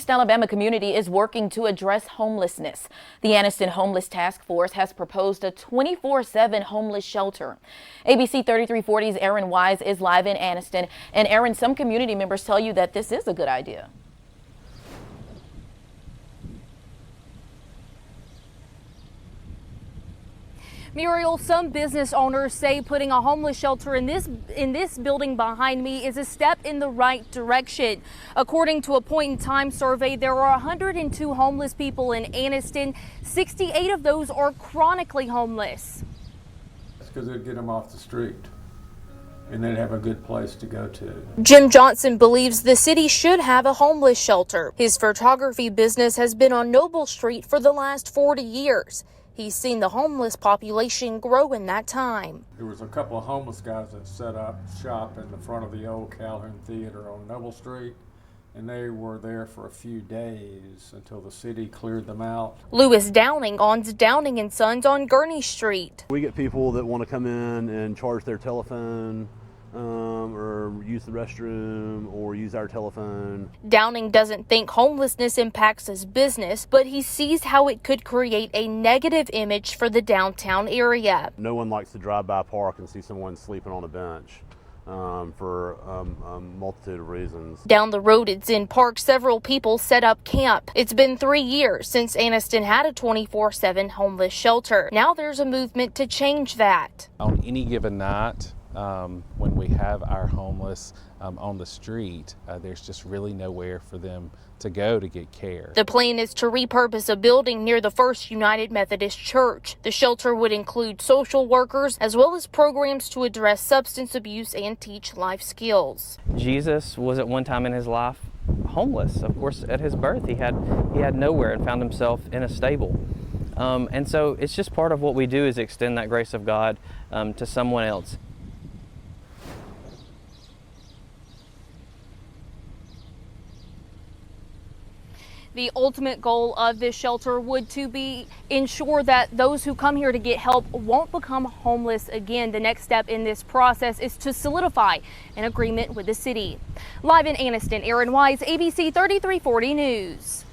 East Alabama community is working to address homelessness. The Anniston Homeless Task Force has proposed a 24/7 homeless shelter. ABC 3340's Aaron Wise is live in Anniston. And Aaron, some community members tell you that this is a good idea. Muriel, some business owners say putting a homeless shelter in this building behind me is a step in the right direction. According to a point-in-time survey, there are 102 homeless people in Anniston. 68 of those are chronically homeless. That's because they'd get them off the street and they'd have a good place to go to. Jim Johnson believes the city should have a homeless shelter. His photography business has been on Noble Street for the last 40 years. He's seen the homeless population grow in that time. There was a couple of homeless guys that set up shop in the front of the old Calhoun Theater on Noble Street, and they were there for a few days until the city cleared them out. Lewis Downing owns Downing & Sons on Gurney Street. We get people that want to come in and charge their telephone or use the restroom or use our telephone. Downing doesn't think homelessness impacts his business, but he sees how it could create a negative image for the downtown area. No one likes to drive by a park and see someone sleeping on a bench for a multitude of reasons. Down the road at Zen Park, several people set up camp. It's been 3 years since Anniston had a 24/7 homeless shelter. Now there's a movement to change that. On any given night, when we have our homeless on the street, there's just really nowhere for them to go to get care. The plan is to repurpose a building near the First United Methodist Church. The shelter would include social workers as well as programs to address substance abuse and teach life skills. Jesus was at one time in his life homeless. Of course, at his birth, he had nowhere and found himself in a stable. And so it's just part of what we do is extend that grace of God to someone else. The ultimate goal of this shelter would to be ensure that those who come here to get help won't become homeless again. The next step in this process is to solidify an agreement with the city. Live in Anniston, Aaron Wise, ABC 3340 News.